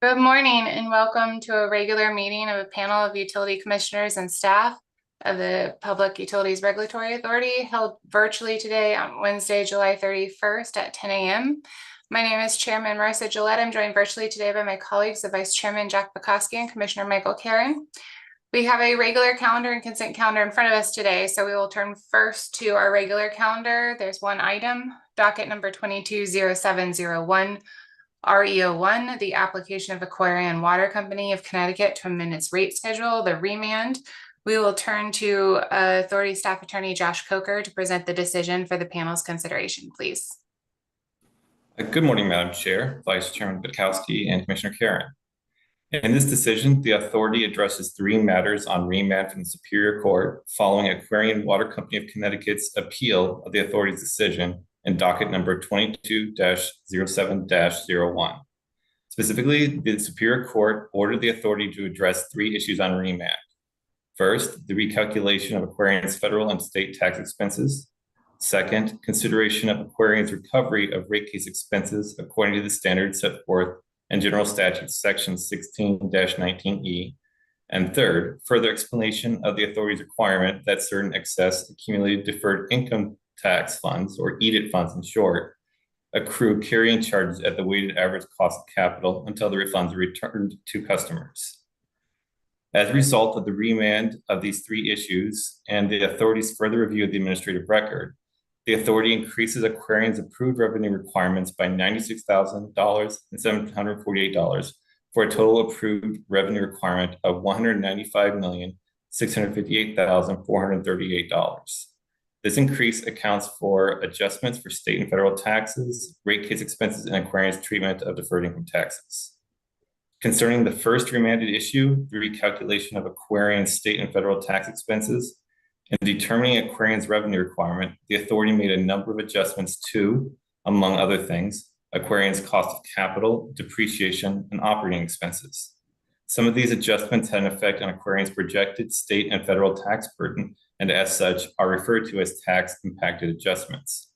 Good morning and welcome to a regular meeting of a panel of utility commissioners and staff of the Public Utilities Regulatory Authority held virtually today on Wednesday, July 31st at 10 a.m. My name is Chairman Marissa Gillette. I'm joined virtually today by my colleagues, the Vice Chairman Jack Bukoski and Commissioner Michael Karen. We have a regular calendar and consent calendar in front of us today, so we will turn first to our regular calendar. There's one item, docket number 220701. REO1, the application of Aquarian Water Company of Connecticut to amend its rate schedule, the remand. We will turn to Authority Staff Attorney Josh Coker to present the decision for the panel's consideration, please. Good morning, Madam Chair, Vice Chairman Butkowski, and Commissioner Karen. In this decision, the authority addresses three matters on remand from the Superior Court following Aquarian Water Company of Connecticut's appeal of the authority's decision in docket number 22-07-01. Specifically, the Superior Court ordered the authority to address three issues on remand. First, the recalculation of Aquarian's federal and state tax expenses. Second, consideration of Aquarian's recovery of rate case expenses according to the standards set forth in General Statute Section 16-19E. And third, further explanation of the authority's requirement that certain excess accumulated deferred income tax funds, or EDIT funds in short, accrue carrying charges at the weighted average cost of capital until the refunds are returned to customers. As a result of the remand of these three issues and the authority's further review of the administrative record, the authority increases Aquarian's approved revenue requirements by $96,748 for a total approved revenue requirement of $195,658,438. This increase accounts for adjustments for state and federal taxes, rate case expenses, and Aquarian's treatment of deferred income taxes. Concerning the first remanded issue, the recalculation of Aquarian's state and federal tax expenses, in determining Aquarian's revenue requirement, the authority made a number of adjustments to, among other things, Aquarian's cost of capital, depreciation, and operating expenses. Some of these adjustments had an effect on Aquarian's projected state and federal tax burden, and as such are referred to as tax-impacted adjustments.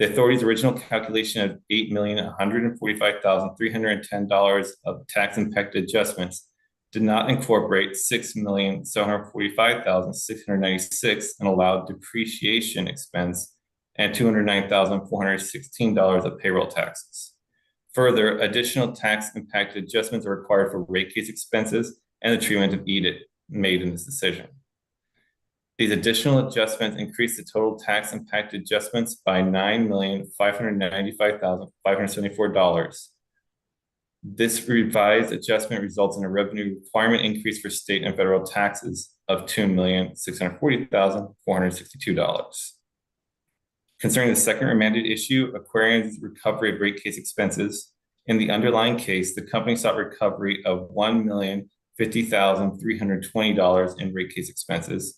The authority's original calculation of $8,145,310 of tax-impacted adjustments did not incorporate $6,745,696 in allowed depreciation expense and $209,416 of payroll taxes. Further, additional tax-impacted adjustments are required for rate case expenses and the treatment of EDIT made in this decision. These additional adjustments increase the total tax-impacted adjustments by $9,595,574. This revised adjustment results in a revenue requirement increase for state and federal taxes of $2,640,462. Concerning the second remanded issue, Aquarian's recovery of rate case expenses, in the underlying case, the company sought recovery of $1,050,320 in rate case expenses,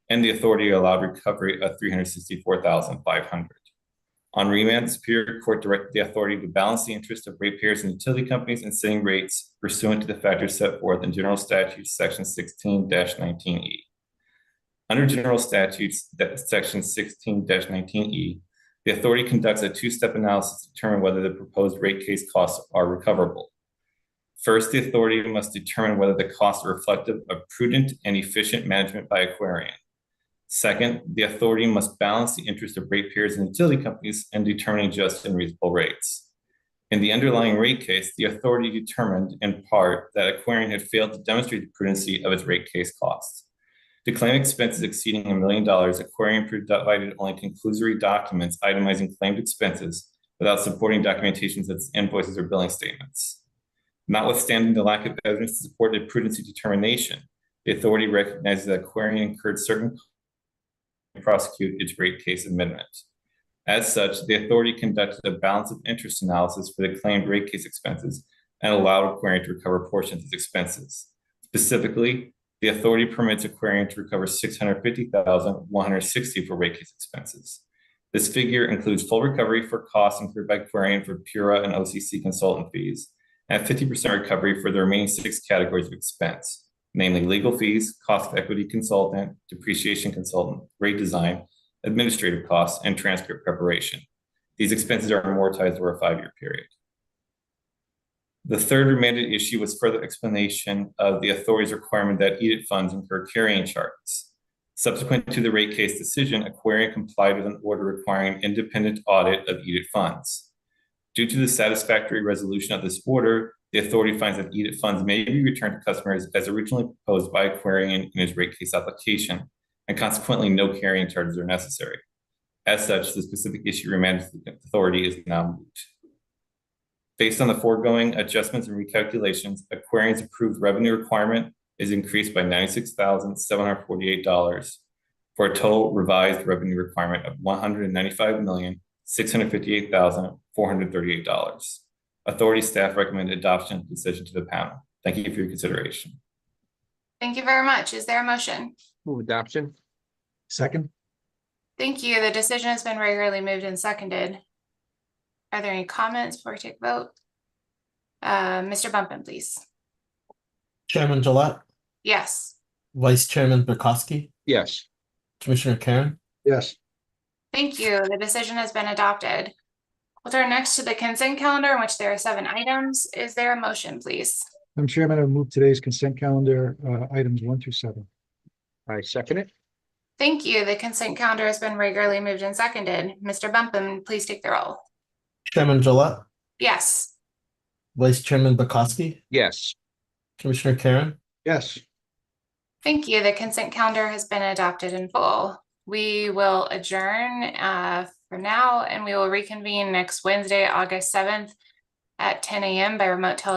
and the authority allowed recovery of $364,500. On remand, the Superior Court directed the authority to balance the interest of ratepayers and utility companies in setting rates pursuant to the factors set forth in General Statutes Section 16-19E. Under General Statutes Section 16-19E, the authority conducts a two-step analysis to determine whether the proposed rate case costs are recoverable. First, the authority must determine whether the costs are reflective of prudent and efficient management by Aquarian. Second, the authority must balance the interest of ratepayers and utility companies in determining just and reasonable rates. In the underlying rate case, the authority determined, in part, that Aquarian had failed to demonstrate the prudency of its rate case costs. To claim expenses exceeding $1 million, Aquarian provided only conclusory documents itemizing claimed expenses without supporting documentation such as invoices or billing statements. Notwithstanding the lack of evidence to support the prudency determination, the authority recognizes that Aquarian incurred certain to prosecute its rate case amendment. As such, the authority conducted a balance of interest analysis for the claimed rate case expenses and allowed Aquarian to recover portions of its expenses. Specifically, the authority permits Aquarian to recover $650,160 for rate case expenses. This figure includes full recovery for costs incurred by Aquarian for PURA and OCC consultant fees, and 50% recovery for the remaining 6 categories of expense, namely legal fees, cost of equity consultant, depreciation consultant, rate design, administrative costs, and transcript preparation. These expenses are amortized over a 5-year period. The third remanded issue was further explanation of the authority's requirement that EDIT funds incur carrying charges. Subsequent to the rate case decision, Aquarian complied with an order requiring an independent audit of EDIT funds. Due to the satisfactory resolution of this order, the authority finds that EDIT funds may be returned to customers as originally proposed by Aquarian in its rate case application, and consequently no carrying charges are necessary. As such, the specific issue remanded to the authority is now moot. Based on the foregoing adjustments and recalculations, Aquarian's approved revenue requirement is increased by $96,748 for a total revised revenue requirement of $195,658,438. Authority staff recommend adoption of the decision to the panel. Thank you for your consideration. Thank you very much. Is there a motion? Move adoption. Second. Thank you. The decision has been regularly moved and seconded. Are there any comments before we take a vote? Mr. Bumpin, please. Chairman Gillette, Yes. Vice Chairman Bukowski, Yes. Commissioner Karen, Yes. Thank you. The decision has been adopted. We'll turn next to the consent calendar in which there are 7 items. Is there a motion, please? Madam Chairman, I move today's consent calendar, items 1 through 7. I second it. Thank you. The consent calendar has been regularly moved and seconded. Mr. Bumpin, please take the roll. Chairman Gillette, Yes. Vice Chairman Bukowski, Yes. Commissioner Karen, Yes. Thank you. The consent calendar has been adopted in full. We will adjourn for now, and we will reconvene next Wednesday, August 7th at 10 a.m. by remote teleconference